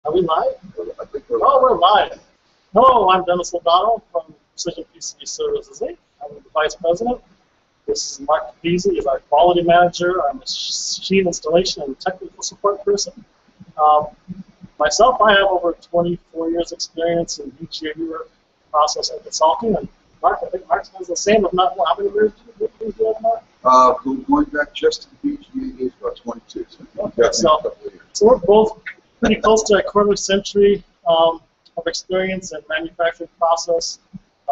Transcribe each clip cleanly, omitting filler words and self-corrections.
Are we live? I think we're Oh, we're live. Hello, I'm Dennis O'Donnell from Precision PCB Services Inc. I'm the Vice President. This is Mark Capizzi, he's our Quality Manager, our Machine Installation and Technical Support Person. Myself, I have over 24 years experience in BGA Rework Process and Consulting, and Mark, I think Mark has the same, if not more. How many years do you have, Mark? Going back just to the BGA is about 22. Okay, so we're both pretty close to a quarter century of experience in manufacturing process,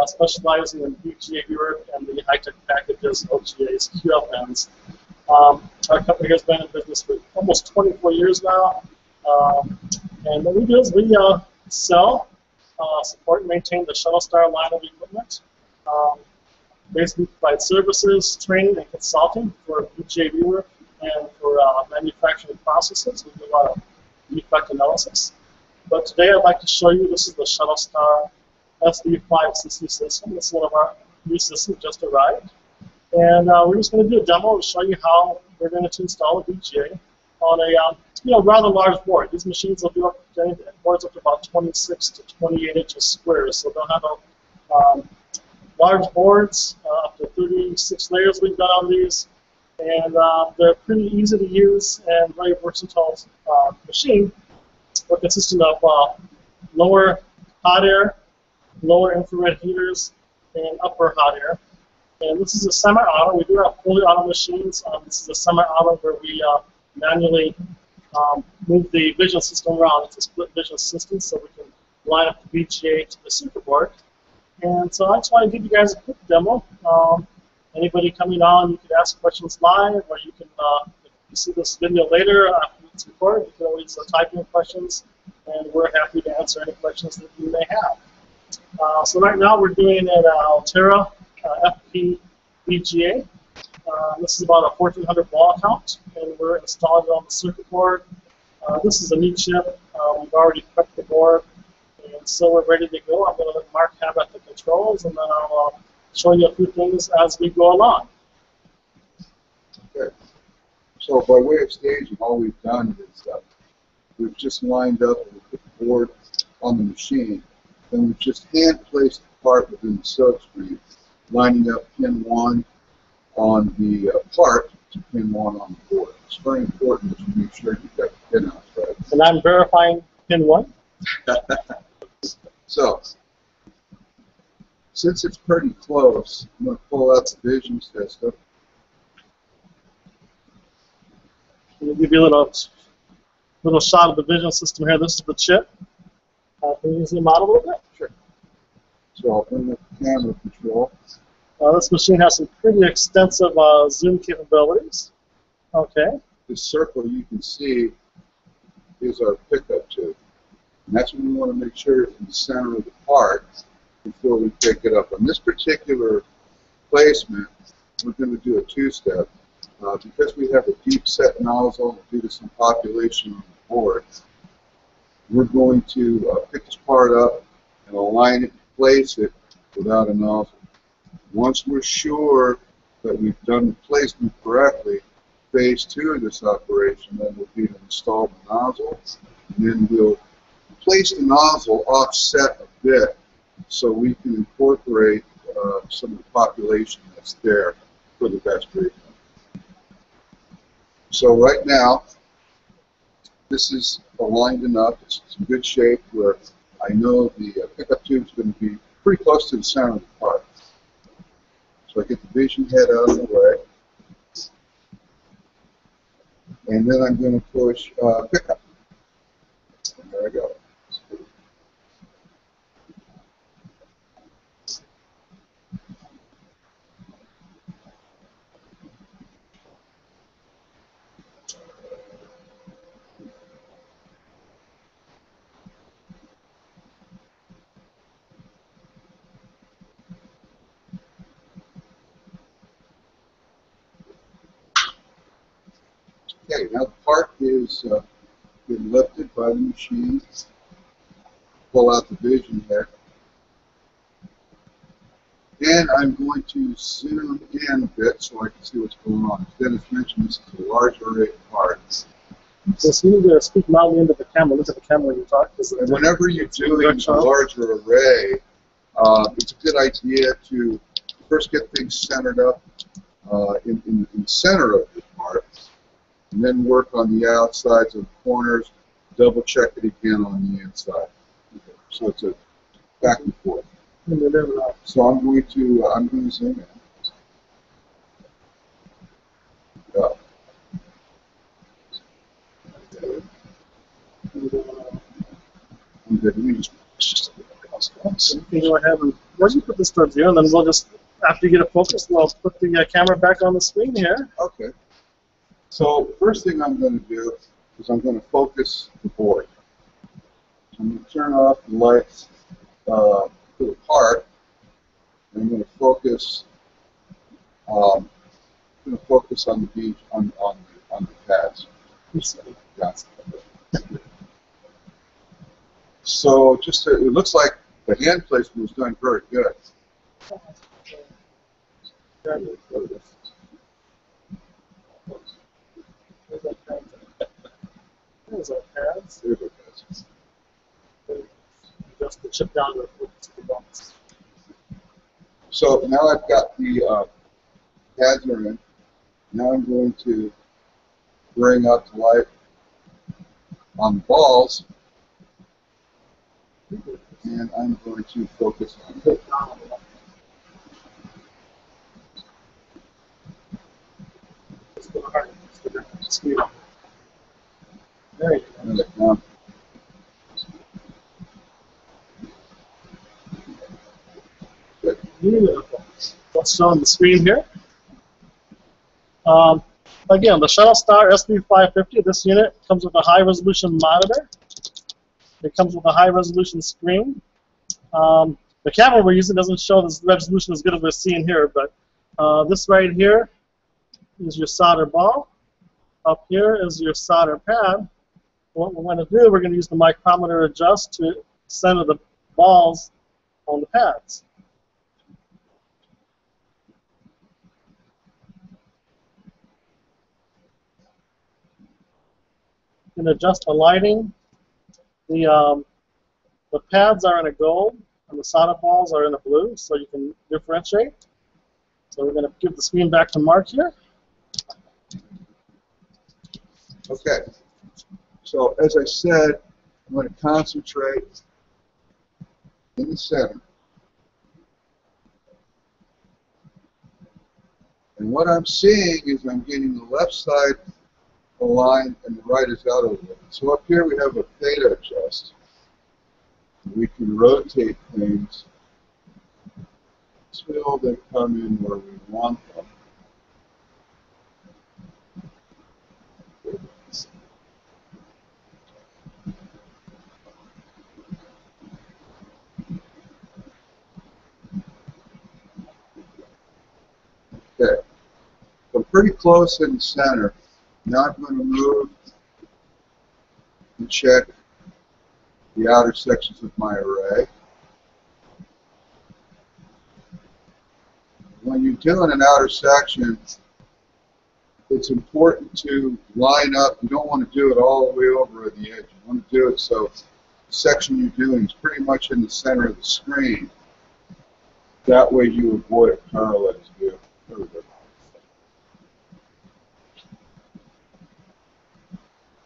specializing in BGA Rework and the high-tech packages, OGAs, QFNs. Our company has been in business for almost 24 years now. And what we do is we sell, support, and maintain the Shuttle Star line of equipment. Basically provide services, training, and consulting for BGA Rework and for manufacturing processes. We do a lot of defect analysis. But today I'd like to show you, this is the Shuttle Star SV5CC system. This is one of our new systems just arrived. And we're just going to do a demo to show you how we're going to install a BGA on a rather large board. These machines will do boards up to about 26 to 28 inches square, so they'll have large boards, up to 36 layers we've done on these, and they're pretty easy to use and very versatile machine. We're consistent of lower hot air, lower infrared heaters, and upper hot air. And this is a semi-auto. We do have fully auto machines. This is a semi-auto where we manually move the vision system around. It's a split vision system, so we can line up the BGA to the circuit board. And so I just want to give you guys a quick demo. Anybody coming on, you can ask questions live, or you can, if you see this video later after it's recorded, you can always type in questions, and we're happy to answer any questions that you may have. So right now we're doing an Altera FP BGA. This is about a 1400 wall count, and we're installing it on the circuit board. This is a new chip. We've already prepped the board, and so we're ready to go. I'm going to let Mark have at the controls, and then I'll show you a few things as we go along. Okay. So by way of staging, all we've done is we've just lined up and put the board on the machine, and we've just hand placed the part within the silkscreen, lining up pin 1 on the part to pin 1 on the board. It's very important that you make sure you've got the pin out right. And I'm verifying pin 1. So, since it's pretty close, I'm going to pull out the vision system. I'll give you a little shot of the vision system here. This is the chip. Can you zoom out a little bit? Sure. So I'll bring up the camera control. This machine has some pretty extensive zoom capabilities. Okay. This circle you can see is our pickup tube. And that's what we want to make sure is in the center of the part before we pick it up. On this particular placement, we're going to do a two-step. Because we have a deep set nozzle due to some population on the board, we're going to pick this part up and align it and place it without a nozzle. Once we're sure that we've done the placement correctly, phase 2 of this operation then will be to install the nozzle, and then we'll place the nozzle offset a bit so we can incorporate some of the population that's there for the best treatment. So right now, this is aligned enough. It's in good shape where I know the pickup tube is going to be pretty close to the center of the part. So I get the vision head out of the way, and then I'm going to push pickup. And there I go. Okay, now the part is been lifted by the machine. Pull out the vision head. And I'm going to zoom in a bit so I can see what's going on. As Dennis mentioned, this is a large array of parts. So you need to speak loudly into the camera. Look at the camera when you talk. And whenever you're doing a larger array, it's a good idea to first get things centered up in the center of the part, and then work on the outsides and corners, double check it again on the inside. Okay. So it's a back and forth. So I'm going to zoom in. Okay. Let me just you can go ahead and why don't you put this towards you, and then we'll just, after you get it focused, we'll put the camera back on the screen here. Okay. So first thing I'm going to do is I'm going to focus the board. I'm going to turn off the lights to the part. And I'm going to focus. I'm going to focus on the beach on the pads. So just it looks like the hand placement was done very good. There's our pads. There we go. Just the chip down to the box. So now I've got the pads are in. Now I'm going to bring up to light on the balls, and I'm going to focus on it. There you go. Beautiful. What's shown on the screen here? Again, the Shuttle Star SB550, this unit comes with a high-resolution monitor. It comes with a high-resolution screen. The camera we're using doesn't show this resolution as good as we're seeing here, but this right here is your solder ball. Up here is your solder pad. What we're going to do, we're going to use the micrometer adjust to center the balls on the pads. You can adjust the lighting. The pads are in a gold, and the solder balls are in a blue, so you can differentiate. So we're going to give the screen back to Mark here. Okay. So as I said, I'm going to concentrate in the center. And what I'm seeing is I'm getting the left side aligned and the right is out a little bit. So up here we have a theta adjust. We can rotate things until they come in where we want them. Okay, so pretty close in the center. Now I'm going to move and check the outer sections of my array. When you're doing an outer section, it's important to line up. You don't want to do it all the way over at the edge. You want to do it so the section you're doing is pretty much in the center of the screen. That way you avoid a parallel view. There we go.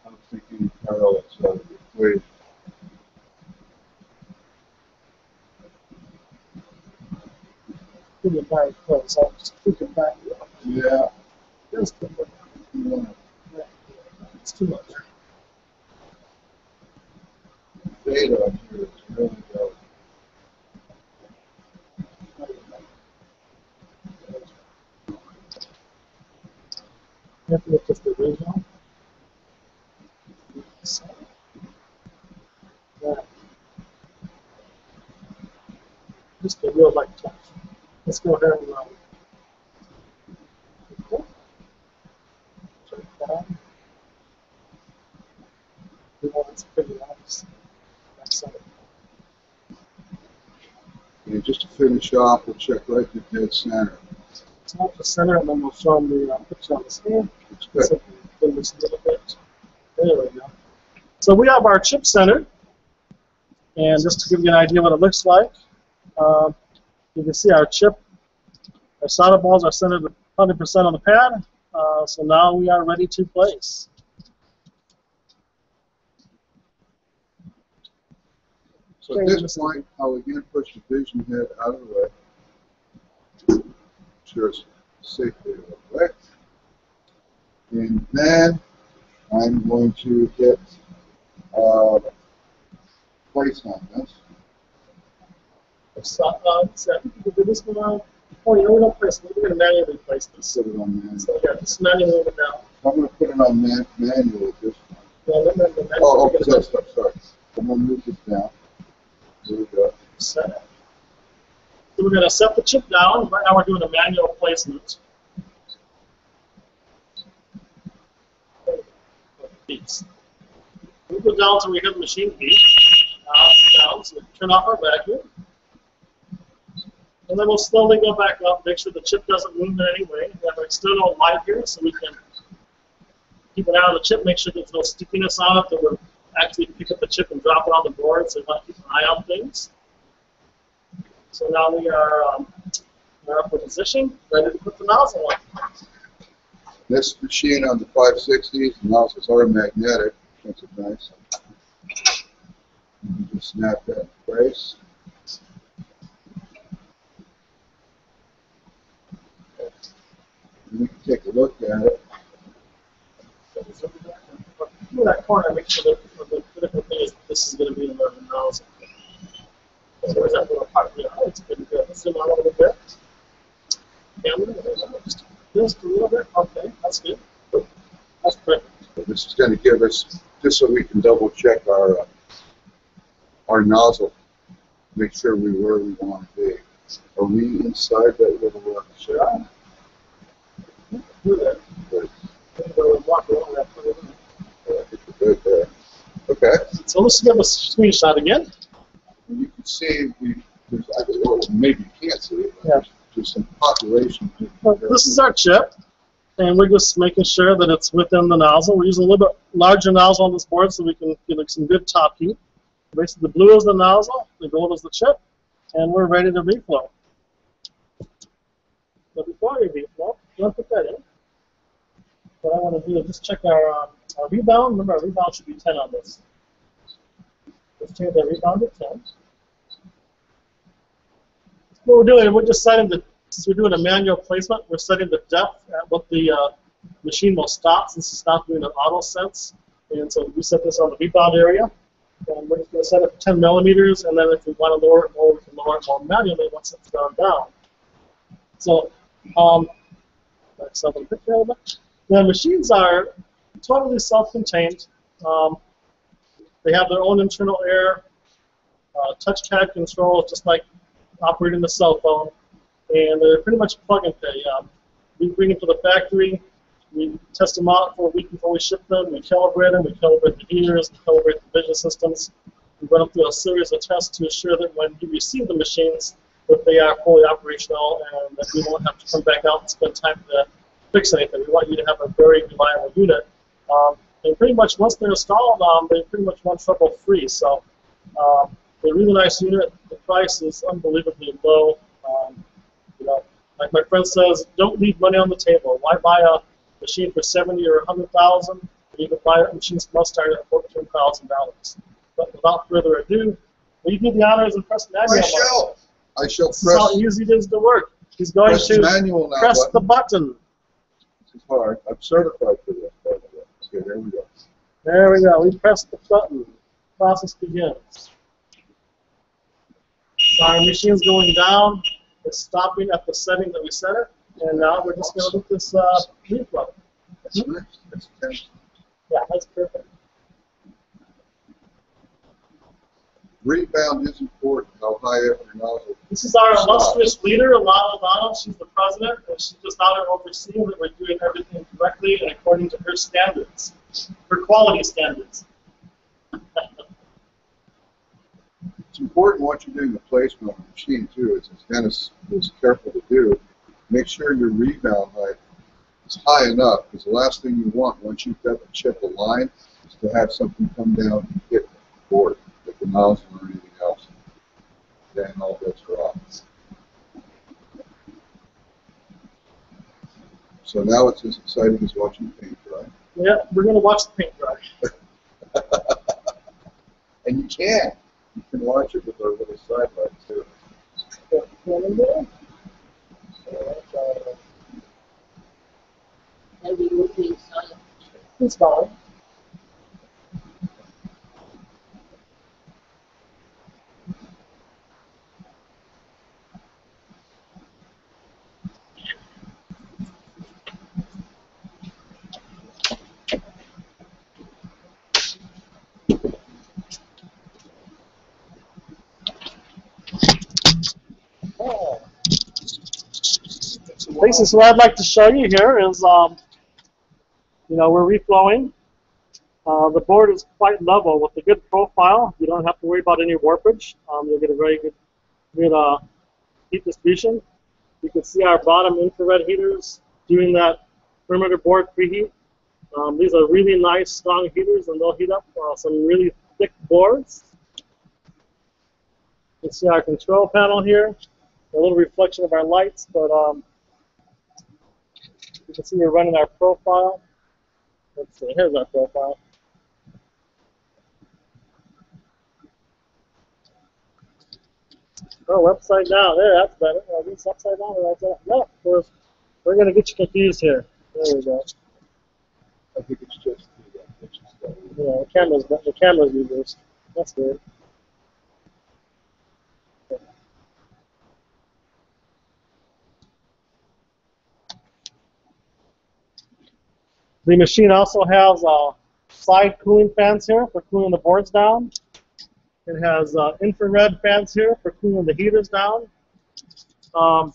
I'm thinking parallels out of the equation. Put it very close. I'll just put it back. Yeah. Just put it back. Yeah. It's too much. Theta up here is really low. You have to look at the original. Yeah. Just a real light touch. Let's go ahead and check that out. It's pretty nice. That's it. And just to finish off, we'll check right to dead center. It's not the center, and then we'll show them the picture on the screen. It's good. So bring this a little bit There we go. So we have our chip centered, and just to give you an idea what it looks like, you can see our solder balls are centered 100% on the pad. So now we are ready to place. So at this point, I'll again push the vision head out of the way. Sure it's safely out of the way. And then I'm going to hit place on this. So, I think you can do this one. Oh, you know, we don't place it. We're going to manually place this. Put it on manual. So, yeah, just manually move it down. I'm going to put it on manual at this point. Yeah, Oh, sorry. I'm going to move this down. There we go. Set it. So we're going to set the chip down. Right now we're doing a manual placement. Beats. We go down until we hit the machine beat. Down, so we turn off our vacuum. And then we'll slowly go back up, make sure the chip doesn't move in any way. We have an external light here, so we can keep an eye on the chip, make sure there's no stickiness on it, that we're actually pick up the chip and drop it on the board, so we want to keep an eye on things. So now we're up in position, ready to put the nozzle on. This machine on the 560s, the nozzles are magnetic. Makes it nice. You can just snap that in place. And we can take a look at it. In that corner, make sure that the critical thing is this is going to be in the nozzle. So where's that little part? Yeah, it's pretty good. Let's zoom out a little bit. Just a little bit. Okay, that's good. That's perfect. So this is going to give us, just so we can double check our nozzle, make sure we're where we want to be. Are we inside that little shell? Do that. Good. Walk along that. Good there. Okay. So let's give a screenshot again. And you can see maybe you can't see it. Yeah. There's some population. This is our chip, and we're just making sure that it's within the nozzle. We're using a little bit larger nozzle on this board so we can get some good top heat. Basically, the blue is the nozzle, the gold is the chip, and we're ready to reflow. So before we reflow, you want to put that in. What I want to do is just check our rebound. Remember, our rebound should be 10 on this. Let's change our rebound to 10. What we're doing, we're just setting since we're doing a manual placement, we're setting the depth at what the machine will stop, since it's not doing an auto sense. And so we set this on the rebound area. And we're just going to set it for 10 millimeters, and then if we want to lower it more, we can lower it more manually once it's gone down. So, let's have a picture of it. The machines are totally self-contained. They have their own internal air, touchpad control, just like operating a cell phone, and they're pretty much plug and play. We bring them to the factory, we test them out for a week before we ship them, we calibrate them, we calibrate the heaters, we calibrate the vision systems. We run them through a series of tests to ensure that when you receive the machines, that they are fully operational and that we won't have to come back out and spend time to fix anything. We want you to have a very reliable unit. And pretty much once they're installed, they pretty much run trouble-free. So they're a really nice unit. The price is unbelievably low. You know, like my friend says, don't leave money on the table. Why buy a machine for $70,000 or $100,000? You can buy machines must start at $14,000. But without further ado, will you do the honors and press manual? I shall press. This is how easy it is to work. He's going to press the button. This is hard. I'm certified for this. Okay, there we go. There we go. We press the button. Process begins. So our machine's going down. It's stopping at the setting that we set it. And now we're just going to look this reflow. That's nice. That's 10. Yeah, that's perfect. Rebound is important. How high up your nozzle. This is our illustrious leader, Alana O'Donnell. She's the president, and she's just out there overseeing that we're doing everything correctly and according to her standards, her quality standards. It's important what you're doing the placement on the machine too. It's Dennis is careful to do. Make sure your rebound height is high enough, because the last thing you want once you've got the chip aligned is to have something come down and hit the board, like the nozzle or anything else. Then all bets are off. So now it's as exciting as watching paint dry. Yeah, we're going to watch the paint dry. And you can. You can watch it with our little sidelight too. It's fine. Basically, so what I'd like to show you here is, you know, we're reflowing. The board is quite level with a good profile. You don't have to worry about any warpage. You'll get a very good heat distribution. You can see our bottom infrared heaters doing that perimeter board preheat. These are really nice, strong heaters, and they'll heat up some really thick boards. You can see our control panel here, a little reflection of our lights, but you can see we're running our profile. Let's see, here's our profile. Oh, upside down. There, that's better. Are these upside down or right down? No, we're going to get you confused here. There we go. I think it's just the pictures that we... Yeah, the camera's reversed. That's good. The machine also has side cooling fans here for cooling the boards down. It has infrared fans here for cooling the heaters down. So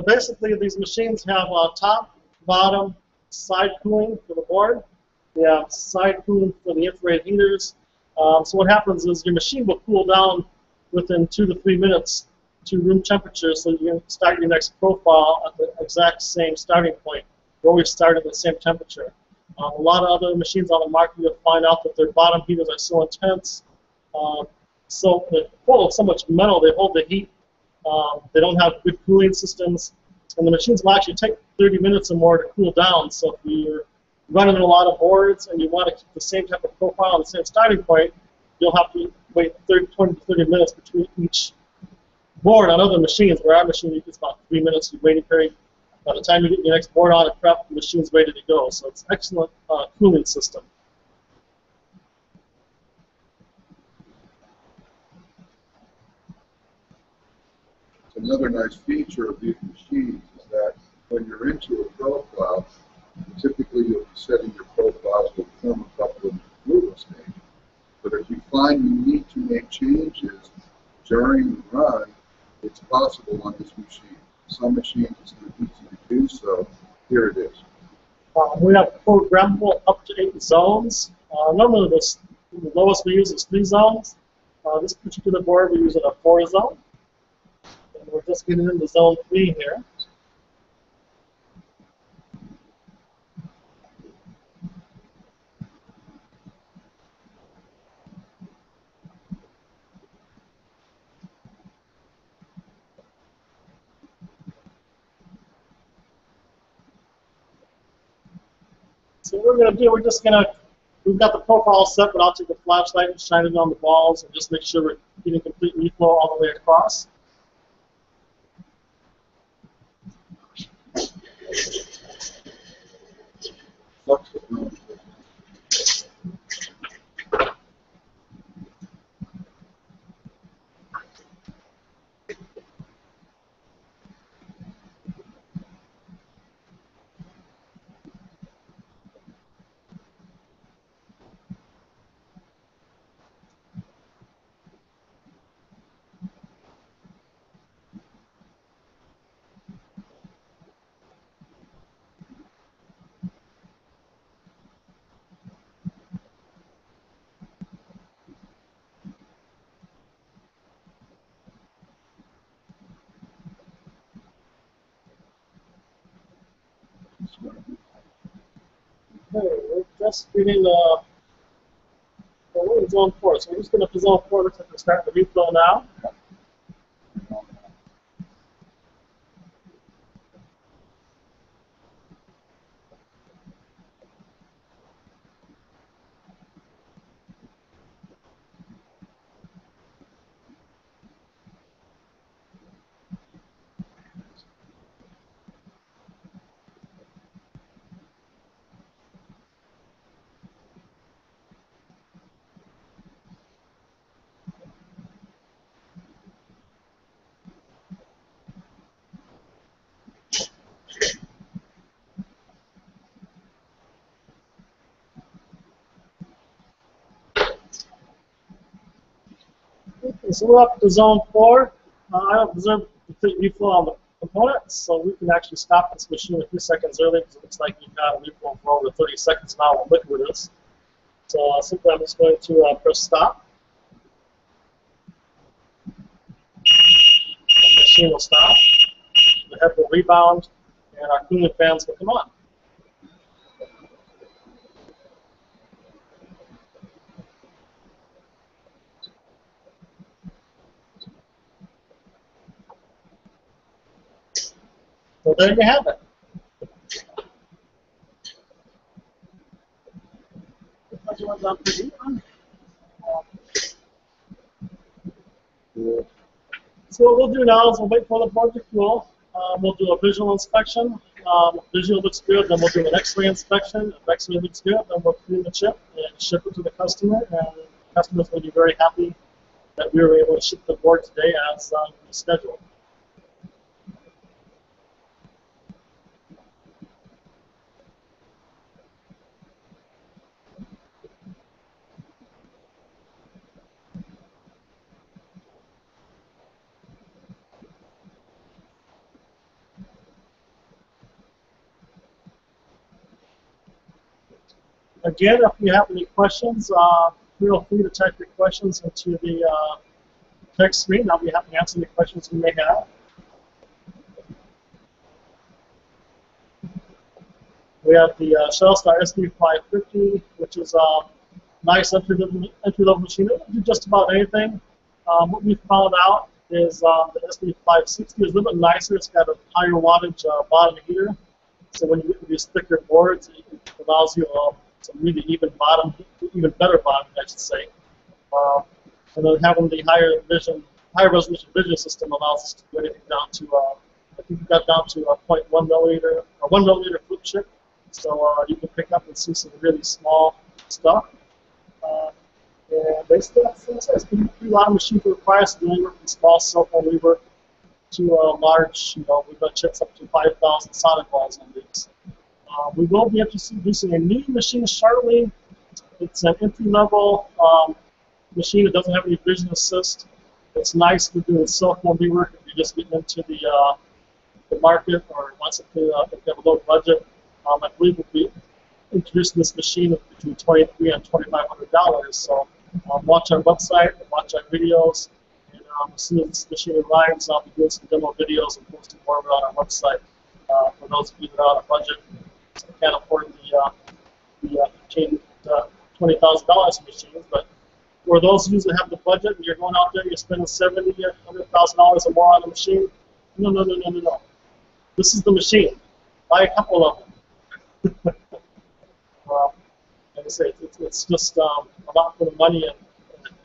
basically, these machines have top, bottom, side cooling for the board. They have side cooling for the infrared heaters. So what happens is your machine will cool down within 2 to 3 minutes to room temperature, so you can start your next profile at the exact same starting point, where we start at the same temperature. A lot of other machines on the market, you'll find out that their bottom heaters are so intense, so they're full of so much metal, they hold the heat. They don't have good cooling systems, and the machines will actually take 30 minutes or more to cool down. So if you're running a lot of boards and you want to keep the same type of profile and the same starting point, you'll have to wait 20 to 30 minutes between each board. On other machines, where our machine is about 3 minutes of waiting period. By the time you get your next board on and prep, the machine's ready to go. So it's an excellent cooling system. Another nice feature of these machines is that when you're into a profile, typically you'll be setting your profiles to form a couple of movement stages. But if you find you need to make changes during the run, it's possible on this machine. Some machines it's not easy to do so. Here it is. We have programmable up to 8 zones. Normally the lowest we use is 3 zones. This particular board we use in a 4 zone. And we're just getting into zone 3 here. So what we're going to do, we've got the profile set, but I'll take the flashlight and shine it on the balls and just make sure we're getting complete reflow all the way across. Okay, we're just getting we're in zone 4, so we're just going to zone 4. Looks like we're starting the reflow now. Okay, so we're up to zone 4. I observed complete reflow on the components, so we can actually stop this machine a few seconds early because it looks like we've got a reflow for over 30 seconds now on liquid is. So simply I'm just going to press stop. The machine will stop, the head will rebound, and our cooling fans will come on. So there you have it. So what we'll do now is we'll wait for the board to cool. We'll do a visual inspection. Visual looks good, then we'll do an X-ray inspection. If X-ray looks good, then we'll clean the chip and ship it to the customer. And the customer's going to be very happy that we were able to ship the board today as scheduled. Again, if you have any questions, feel free to type your questions into the text screen. I'll be happy to answer any questions you may have. We have the Shuttle SB550, which is a nice entry-level machine. It can do just about anything. What we found out is the SB560 is a little bit nicer. It's got a higher wattage bottom heater. So when you use thicker boards, it allows you some really even better bottom, I should say. And then having the higher resolution vision system allows us to do anything down to, I think we got down to a 0.1 millimeter or 1 millimeter flip chip. So you can pick up and see some really small stuff. And basically, that's a lot of machines require us to do anywhere from small cell phone rework to large, we've got chips up to 5,000 sonic balls on these. We will be introducing a new machine shortly. It's an entry-level machine that doesn't have any vision assist. It's nice for doing cell phone rework if you're just getting into the market or wants to, if you have a low budget. I believe we'll be introducing this machine between $2,300 and $2,500. So watch our website, watch our videos, and as soon as this machine arrives, I'll be doing some demo videos and posting more of it on our website for those of you that are on a budget. So can't afford the $20,000 machines, but for those of you that have the budget and you're going out there, you're spending $70,000 or $100,000 or more on a machine. No. This is the machine. Buy a couple of them. Like I say, it's just a lot for the money, and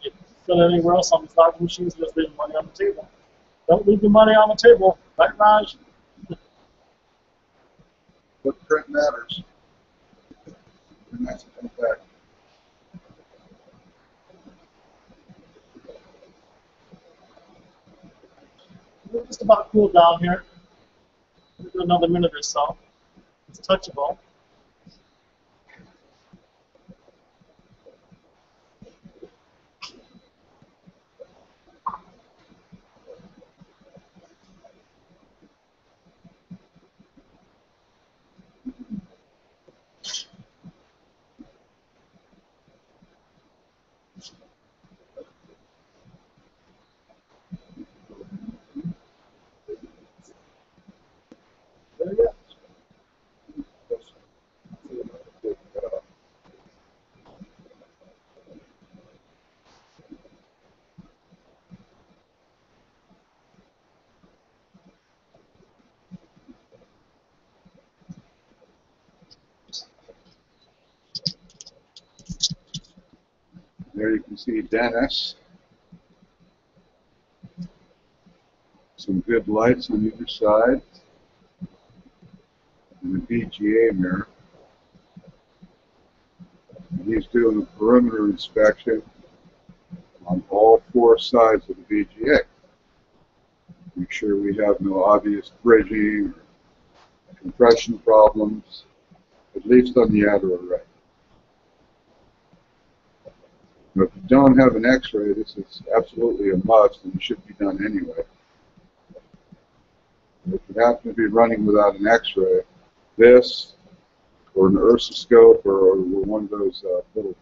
if you spend it anywhere else on these large machines, you're just leaving money on the table. Don't leave your money on the table, right, Raj? Footprint matters. And that's a fact. We're just about cooled down here. We'll do another minute or so. It's touchable. There you go. There you can see Dennis. Some good lights on either side. And the BGA mirror. And he's doing a perimeter inspection on all four sides of the BGA. Make sure we have no obvious bridging or compression problems, at least on the outer array. But if you don't have an X-ray, this is absolutely a must, and it should be done anyway. If you happen to be running without an X-ray, this, or an ursoscope, or one of those little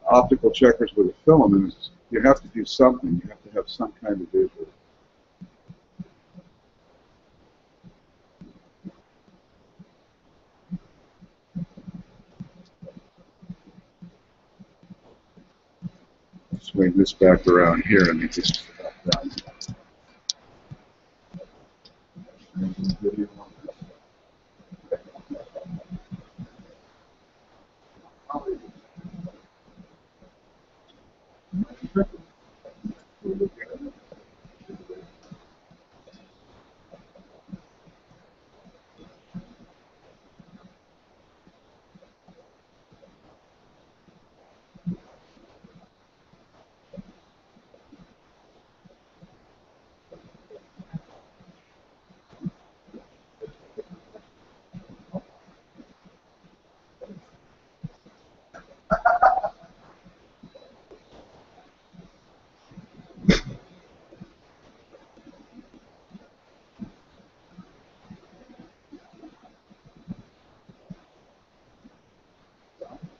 optical checkers with a filament, you have to do something. You have to have some kind of visual. Swing this back around here and make this down.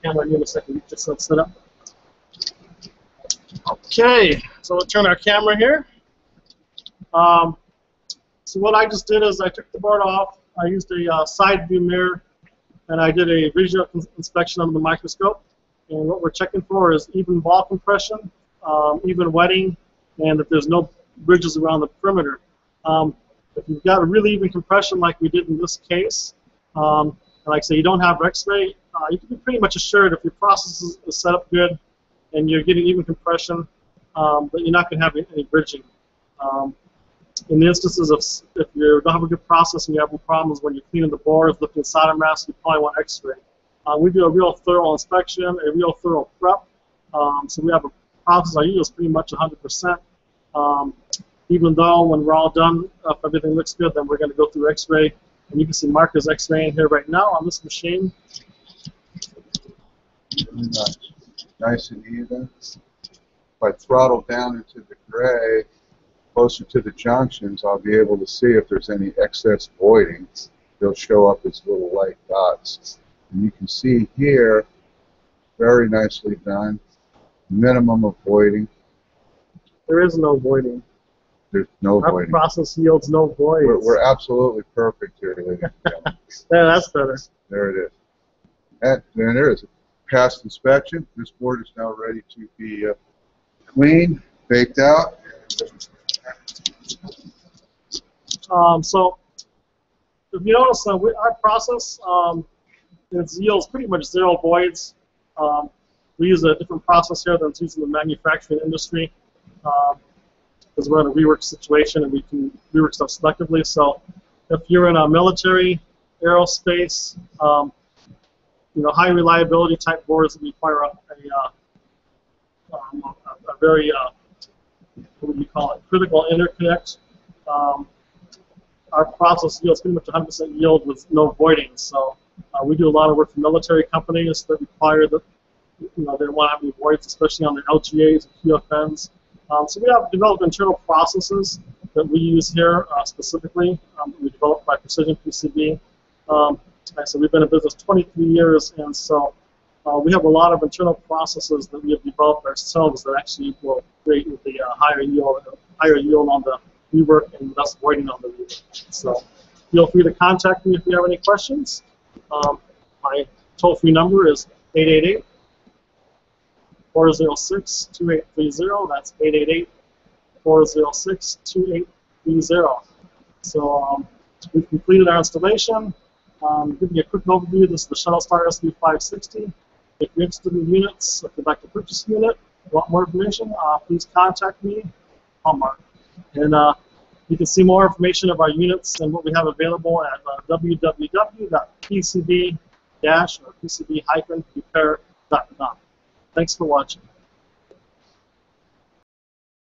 Camera in a second, just let's set up. Okay, so we'll turn our camera here. So what I just did is I took the board off, I used a side view mirror, and I did a visual inspection under the microscope. And what we're checking for is even ball compression, even wetting, and that there's no bridges around the perimeter. If you've got a really even compression like we did in this case, and like I say, you don't have X-ray, you can be pretty much assured if your process is set up good and you're getting even compression, that you're not going to have any bridging. In the instances of if you don't have a good process and you're having problems when you're cleaning the boards, looking at solder masks, you probably want X-ray. We do a real thorough inspection, a real thorough prep. So we have a process I use pretty much 100%. Even though when we're all done, if everything looks good, then we're going to go through X-ray. And you can see Marcus X-raying here right now on this machine. Really nice and even. If I throttle down into the gray, closer to the junctions, I'll be able to see if there's any excess voiding. They'll show up as little light dots. And you can see here, very nicely done. Minimum of voiding. There is no voiding. There's no Our voiding. process yields no voids. We're absolutely perfect here, ladies and gentlemen. Yeah, that's better. There it is. And there is a past inspection. This board is now ready to be cleaned, baked out. So if you notice, our process it yields pretty much zero voids. We use a different process here than it's used in the manufacturing industry because we're in a rework situation and we can rework stuff selectively. So if you're in a military, aerospace, high reliability type boards that require a very what do you call it, critical interconnect. Our process yields pretty much 100% yield with no voiding. So we do a lot of work for military companies that require that they don't want to have any voids, especially on the LGAs and QFNs. So we have developed internal processes that we use here specifically. We developed by Precision PCB. So we've been in business 23 years, and so we have a lot of internal processes that we have developed ourselves that actually will create the higher yield on the rework and less voiding on the rework. So feel free to contact me if you have any questions. My toll-free number is 888-406-2830. That's 888-406-2830. So we've completed our installation. Give you a quick overview. This is the Shuttle Star SV560. If you're interested in units, if you'd like to purchase a unit, want more information, please contact me, Mark. And you can see more information of our units and what we have available at www.pcb-repair.com. Thanks for watching.